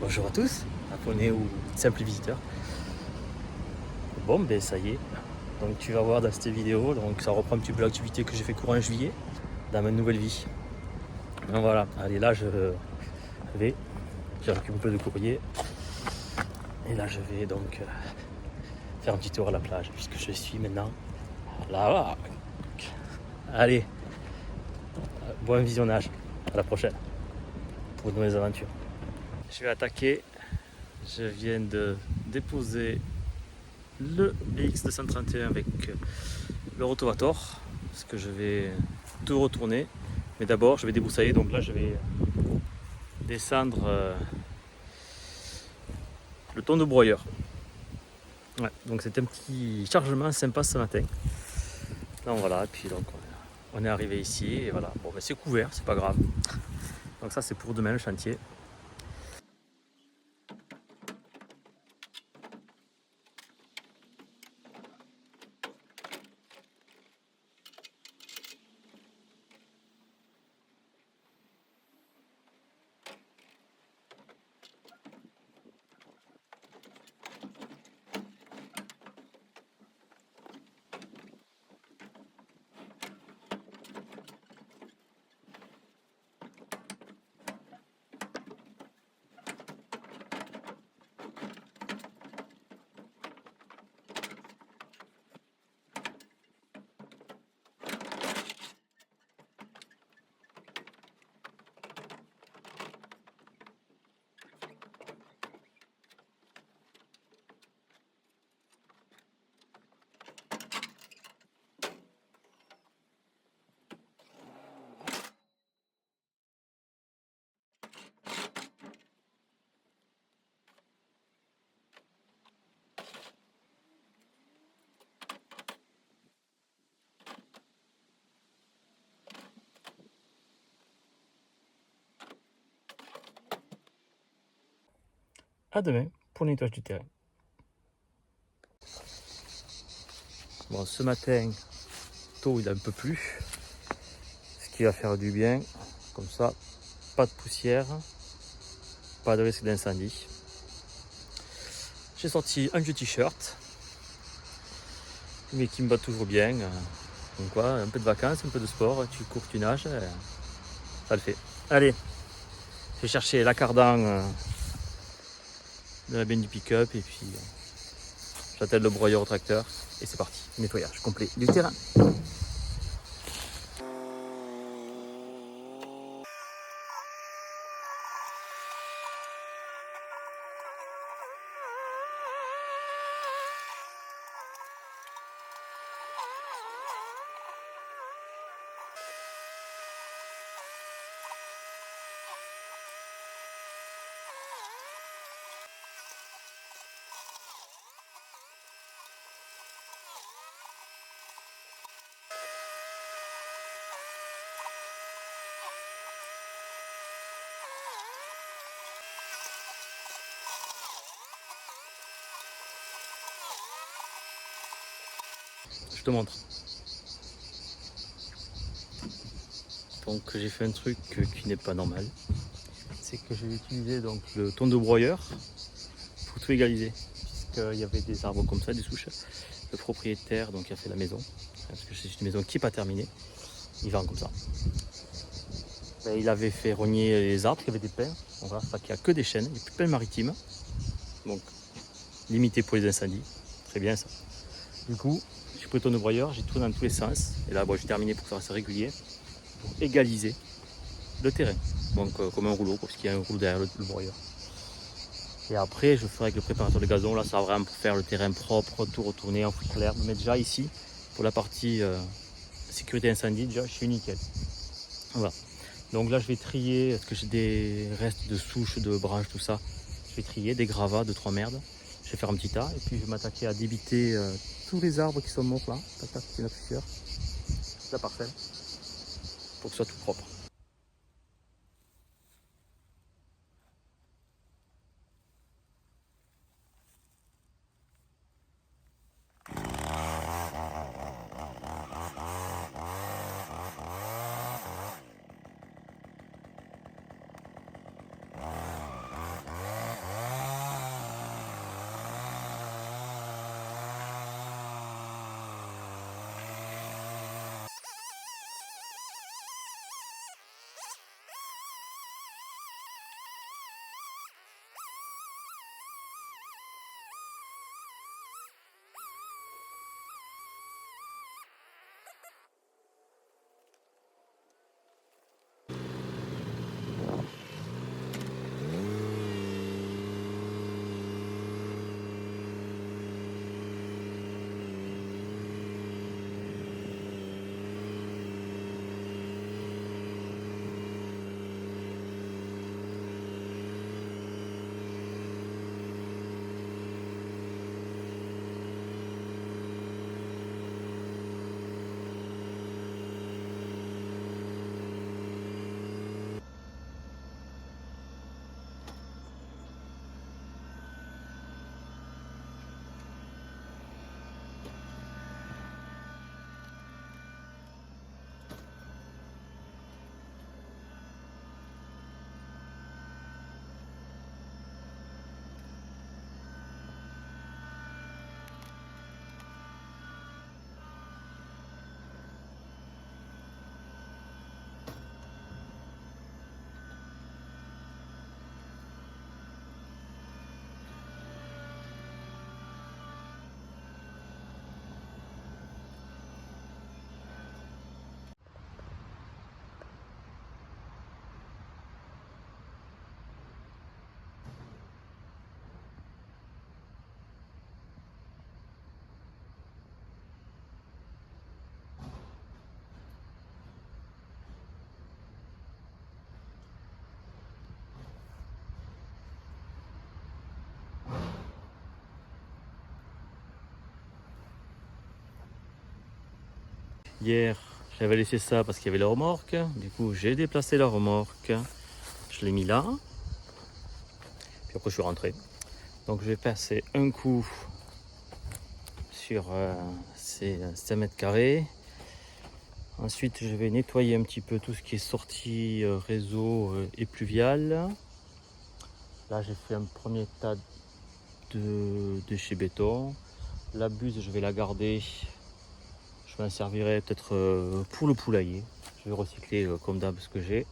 Bonjour à tous, abonnés ou simples visiteurs. Bon, ben ça y est. Donc tu vas voir dans cette vidéo, donc ça reprend un petit peu l'activité que j'ai fait courant juillet dans ma nouvelle vie. Donc voilà, allez là je vais, j'ai récupéré un peu de courrier. Et là je vais donc faire un petit tour à la plage puisque je suis maintenant là-bas. Allez, bon visionnage, à la prochaine pour de nouvelles aventures. Je vais attaquer, je viens de déposer le BX231 avec le rotovator parce que je vais tout retourner, mais d'abord je vais débroussailler. Donc là je vais descendre le ton de broyeur. Ouais, donc c'est un petit chargement sympa ce matin. Donc voilà, et puis donc on est arrivé ici et voilà. Bon, ben c'est couvert, c'est pas grave. Donc ça c'est pour demain le chantier. À demain pour le nettoyage du terrain. Bon, ce matin, tôt il a un peu plu, ce qui va faire du bien. Comme ça, pas de poussière, pas de risque d'incendie. J'ai sorti un vieux t-shirt, mais qui me va toujours bien. Donc quoi, un peu de vacances, un peu de sport, tu cours, tu nages, ça le fait. Allez, je vais chercher la cardan de la benne du pick-up et puis j'attelle le broyeur au tracteur et c'est parti. Nettoyage complet du terrain. Je te montre. Donc j'ai fait un truc qui n'est pas normal. C'est que j'ai utilisé donc le ton de broyeur pour tout égaliser. Puisqu'il y avait des arbres comme ça, des souches. Le propriétaire donc, qui a fait la maison, parce que c'est une maison qui n'est pas terminée, il vend comme ça. Ben, il avait fait rogner les arbres, il y avait des pins. Donc voilà, il n'y a que des chênes, il n'y a plus de pins maritimes. Donc limité pour les incendies. Très bien ça. Du coup, j'ai pris le ton de broyeur, j'ai tourné dans tous les sens. Et là, bon, j'ai terminé pour faire ça régulier, pour égaliser le terrain. Donc comme un rouleau, parce qu'il y a un rouleau derrière le broyeur. Et après, je ferai avec le préparateur de gazon, là, ça va vraiment pour faire le terrain propre, tout retourner, enfouir l'herbe. Mais déjà ici, pour la partie sécurité incendie, déjà, je suis nickel. Voilà. Donc là, je vais trier, parce que j'ai des restes de souches, de branches, tout ça. Je vais trier des gravats, 2-3 merdes. Je vais faire un petit tas, et puis je vais m'attaquer à débiter tous les arbres qui sont morts là. Tac, tac, il y en a plusieurs. La parcelle, pour que ce soit tout propre. Hier, j'avais laissé ça parce qu'il y avait la remorque. Du coup, j'ai déplacé la remorque. Je l'ai mis là. Puis après, je suis rentré. Donc, je vais passer un coup sur ces 5 mètres carrés. Ensuite, je vais nettoyer un petit peu tout ce qui est sortie réseau et pluvial. Là, j'ai fait un premier tas de déchets béton. La buse, je vais la garder. Je m'en servirai peut-être pour le poulailler. Je vais recycler comme d'hab ce que j'ai,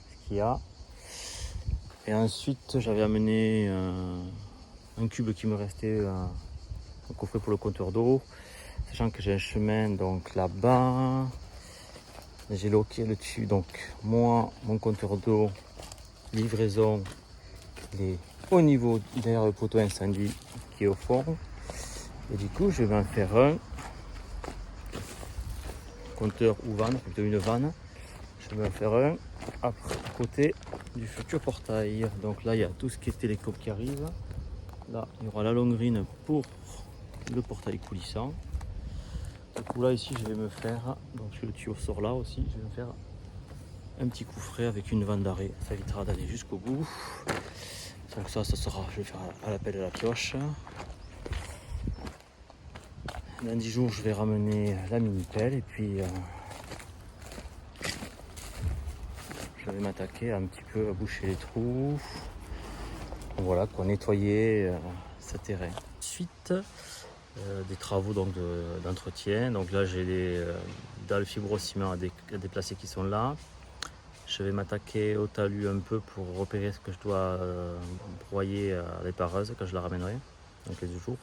ce qu'il y a. Et ensuite, j'avais amené un cube qui me restait, un coffret pour le compteur d'eau. Sachant que j'ai un chemin donc là-bas. J'ai loqué le dessus. Donc moi, mon compteur d'eau, livraison, il est au niveau derrière le poteau incendie qui est au fond. Et du coup, je vais en faire un compteur ou vanne, plutôt une vanne. Je vais en faire un à côté du futur portail. Donc là, il y a tout ce qui est télécom qui arrive. Là, il y aura la longrine pour le portail coulissant. Du coup, là, ici, je vais me faire, donc le tuyau sort là aussi, je vais me faire un petit coffret avec une vanne d'arrêt. Ça évitera d'aller jusqu'au bout. Donc ça sera, je vais faire à l'appel de la pioche. Dans 10 jours, je vais ramener la mini pelle et puis je vais m'attaquer un petit peu à boucher les trous. Voilà, quoi, nettoyer ce terrain. Ensuite, des travaux donc d'entretien. Donc là, j'ai les dalles fibrociment à déplacer qui sont là. Je vais m'attaquer au talus un peu pour repérer ce que je dois broyer à l'épareuse quand je la ramènerai, donc les 2 jours.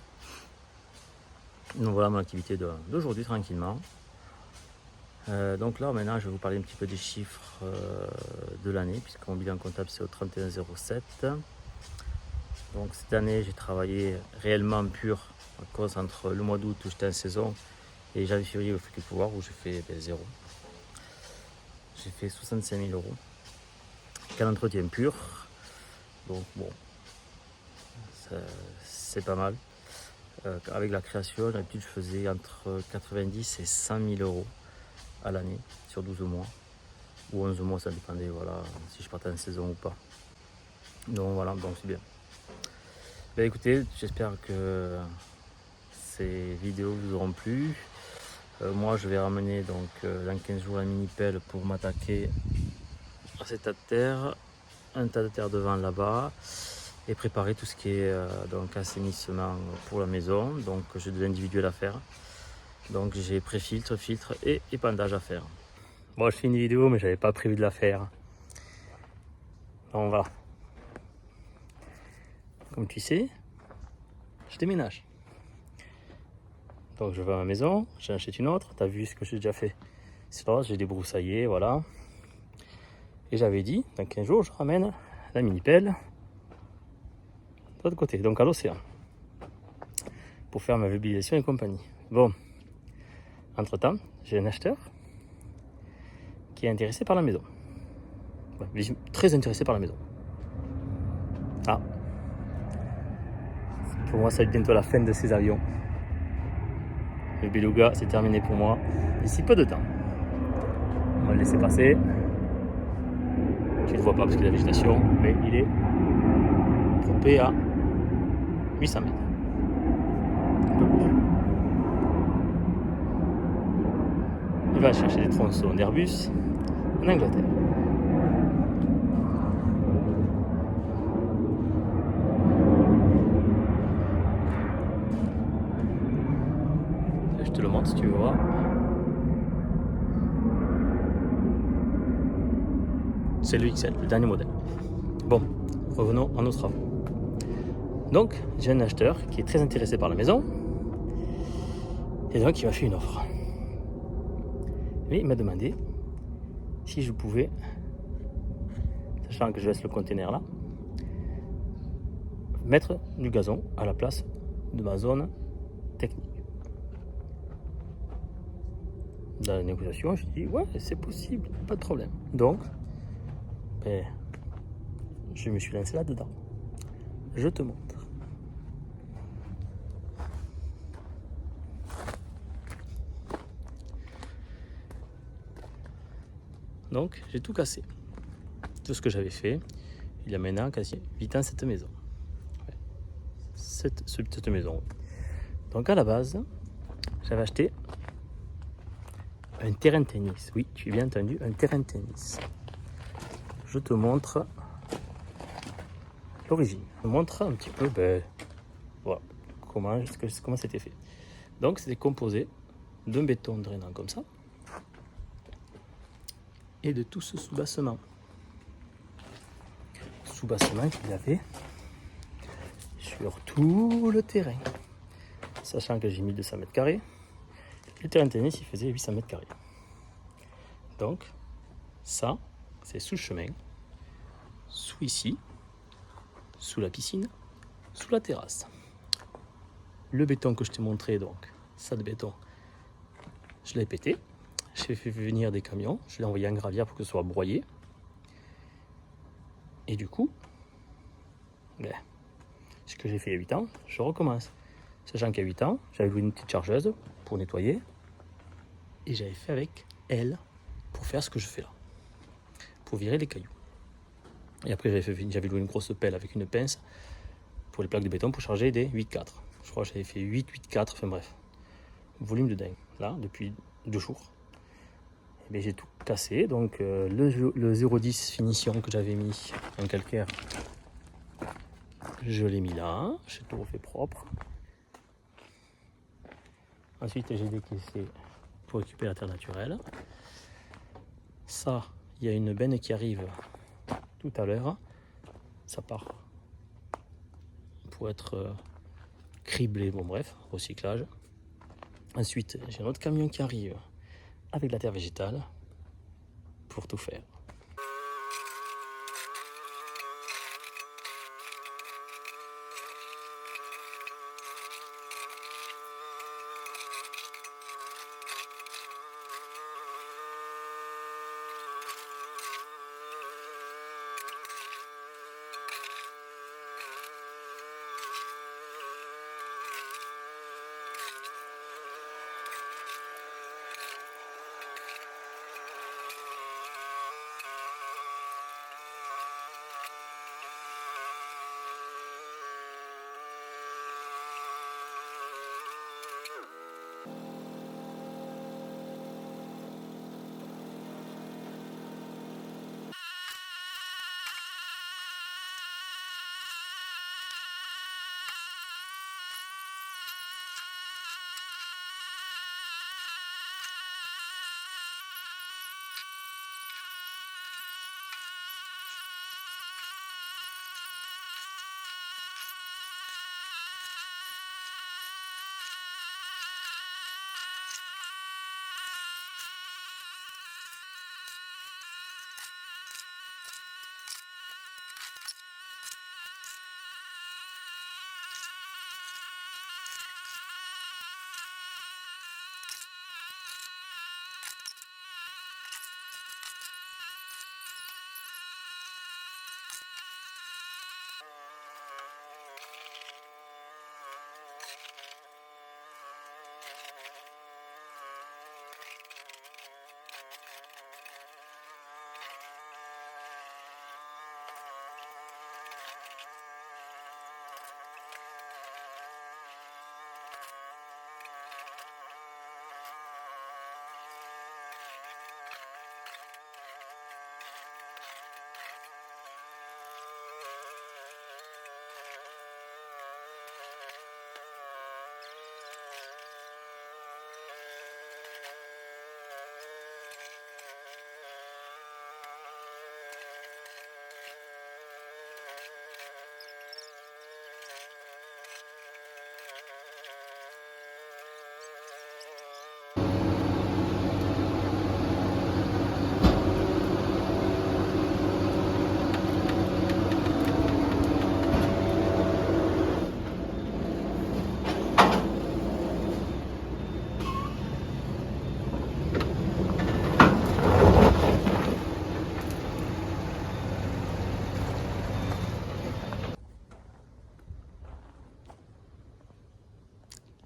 Donc voilà mon activité d'aujourd'hui tranquillement. Donc là maintenant je vais vous parler un petit peu des chiffres de l'année, puisque mon bilan comptable c'est au 31/07. Donc cette année j'ai travaillé réellement pur à cause entre le mois d'août où j'étais en saison et janvier-février au Feu du Pouvoir où j'ai fait 0. J'ai fait 65 000 euros qu'un entretien pur. Donc bon, c'est pas mal. Avec la création, d'habitude je faisais entre 90 et 100 000 euros à l'année sur 12 mois. Ou 11 mois, ça dépendait voilà, si je partais en saison ou pas. Donc voilà, donc c'est bien. Ben, écoutez, j'espère que ces vidéos vous auront plu. Moi je vais ramener donc dans 15 jours la mini pelle pour m'attaquer à cet tas de terre, un tas de terre devant là-bas et préparer tout ce qui est donc assainissement pour la maison. Donc j'ai des individuels à faire, donc j'ai pré-filtre, filtre et épandage à faire. Bon, je fais une vidéo mais j'avais pas prévu de la faire, donc voilà, comme tu sais je déménage. Donc je vais à ma maison, j'en achète une autre. T'as vu ce que j'ai déjà fait? C'est là, j'ai débroussaillé, voilà. Et j'avais dit, dans 15 jours, je ramène la mini pelle de l'autre côté, donc à l'océan, pour faire ma mobilisation et compagnie. Bon, entre temps, j'ai un acheteur qui est intéressé par la maison. Ouais, très intéressé par la maison. Ah, pour moi, ça va être bientôt la fin de ces avions. Le beluga, c'est terminé pour moi d'ici peu de temps. On va le laisser passer. Tu ne le vois pas parce qu'il y a la végétation, mais il est trompé à 800 mètres. Un peu plus. Il va chercher des tronçons d'Airbus en Angleterre. Je te le montre si tu veux voir. C'est le XL, le dernier modèle. Bon, revenons à nos travaux. Donc, j'ai un acheteur qui est très intéressé par la maison. Et donc, il m'a fait une offre. Mais il m'a demandé si je pouvais, sachant que je laisse le conteneur là, mettre du gazon à la place de ma zone technique. Dans la négociation, je dis ouais, c'est possible, pas de problème. Donc, ben, je me suis lancé là-dedans. Je te montre. Donc j'ai tout cassé. Tout ce que j'avais fait, il y a maintenant quasi 8 ans cette maison. Cette maison. Donc à la base, j'avais acheté un terrain de tennis. Oui, tu as bien entendu, un terrain de tennis. Je te montre l'origine. Je te montre un petit peu voilà, comment c'était fait. Donc c'était composé d'un béton drainant comme ça et de tout ce soubassement. Soubassement qu'il y avait sur tout le terrain. Sachant que j'ai mis 200 mètres carrés, le terrain de tennis il faisait 800 mètres carrés. Donc ça, c'est sous le chemin, sous ici, sous la piscine, sous la terrasse. Le béton que je t'ai montré, donc, ça de béton, je l'ai pété. J'ai fait venir des camions, je l'ai envoyé en gravière pour que ce soit broyé. Et du coup, ce que j'ai fait il y a 8 ans, je recommence. Sachant qu'il y a 8 ans, j'avais loué une petite chargeuse pour nettoyer. Et j'avais fait avec elle pour faire ce que je fais là. Pour virer les cailloux. Et après, j'avais loué une grosse pelle avec une pince pour les plaques de béton pour charger des 8-4. Je crois que j'avais fait 8-8-4, enfin bref. Volume de dingue. Là, depuis 2 jours. Et bien, j'ai tout cassé. Donc, le 0,10 finition que j'avais mis en calcaire, je l'ai mis là. J'ai tout refait propre. Ensuite, j'ai décaissé pour récupérer la terre naturelle. Ça, il y a une benne qui arrive tout à l'heure. Ça part pour être criblé, bon bref, recyclage. Ensuite, j'ai un autre camion qui arrive avec la terre végétale pour tout faire.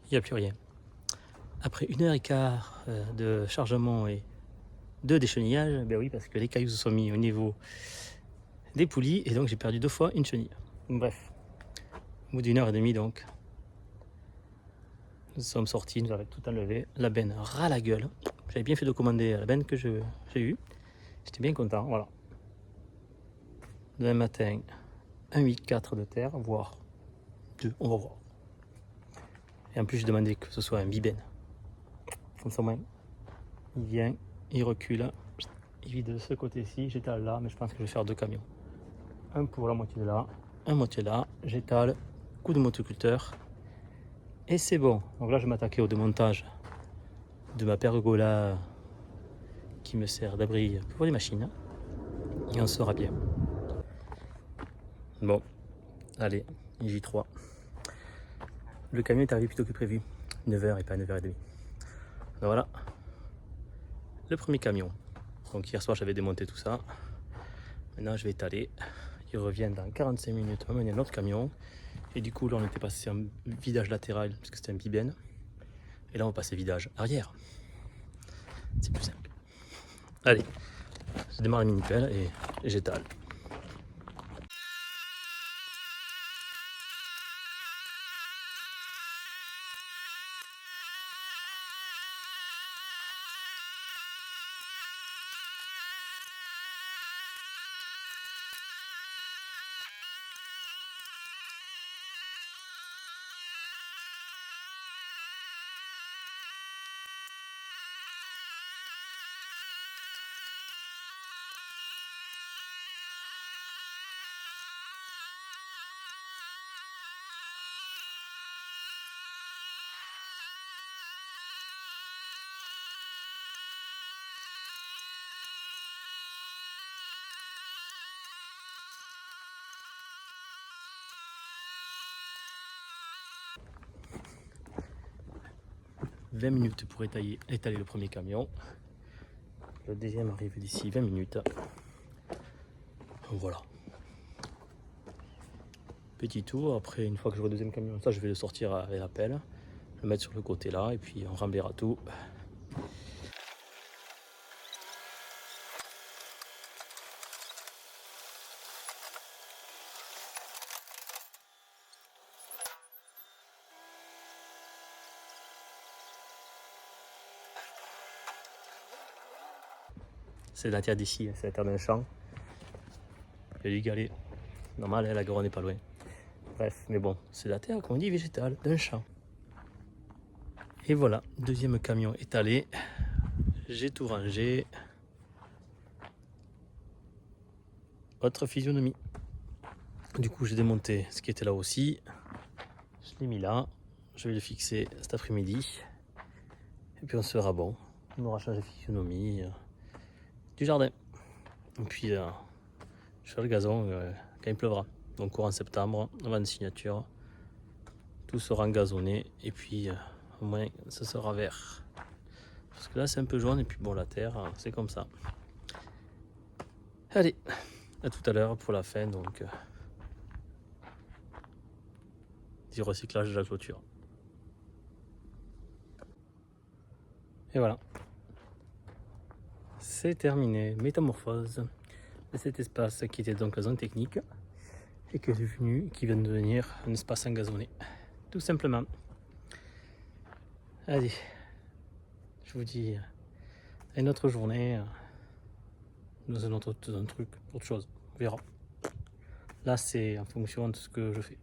Il n'y a plus rien. Après 1h15 de chargement et de déchenillage. Ben oui, parce que les cailloux se sont mis au niveau des poulies et donc j'ai perdu 2 fois une chenille. Bref, au bout d'1h30 donc, nous sommes sortis, nous avons tout enlevé. La benne ras la gueule. J'avais bien fait de commander la benne que j'ai eue. J'étais bien content, voilà. Demain matin, un 8-4 de terre, voire 2, on va voir. Et en plus, j'ai demandé que ce soit un bibène. Comme ça, même, il vient, il recule, il vide de ce côté-ci, j'étale là, mais je pense que je vais faire 2 camions. Un pour la moitié de là, un moitié là, j'étale, coup de motoculteur, et c'est bon. Donc là, je vais m'attaquer au démontage de ma pergola qui me sert d'abri pour les machines, et on sera bien. Bon, allez, J3. Le camion est arrivé plus tôt que prévu, 9h et pas 9h30. Donc voilà, le premier camion. Donc hier soir j'avais démonté tout ça. Maintenant je vais étaler. Il revient dans 45 minutes à mener un autre camion. Et du coup là on était passé en vidage latéral parce que c'était un bibène. Et là on va passer vidage arrière. C'est plus simple. Allez, je démarre la mini-pelle et j'étale. « 20 minutes pour étaler le premier camion. Le deuxième arrive d'ici 20 minutes. Voilà. Petit tour. Après, une fois que j'aurai le deuxième camion, ça je vais le sortir avec la pelle, le mettre sur le côté là, et puis on remblera tout. C'est la terre d'ici, c'est la terre d'un champ. Il y a du galet. Normal, la Garonne n'est pas loin. Bref, mais bon, c'est la terre, comme on dit, végétale, d'un champ. Et voilà, deuxième camion étalé. J'ai tout rangé. Autre physionomie. Du coup, j'ai démonté ce qui était là aussi. Je l'ai mis là. Je vais le fixer cet après-midi. Et puis on sera bon. On aura changé de physionomie du jardin. Et puis, je ferai le gazon quand il pleuvra. Donc courant septembre, avant de signature, tout sera gazonné et puis au moins ça sera vert. Parce que là c'est un peu jaune et puis bon la terre c'est comme ça. Allez, à tout à l'heure pour la fin donc du recyclage de la clôture. Et voilà. C'est terminé, métamorphose de cet espace qui était donc la zone technique et qui vient de devenir un espace engazonné, tout simplement. Allez, je vous dis à une autre journée, dans un truc, autre chose, on verra. Là c'est en fonction de ce que je fais.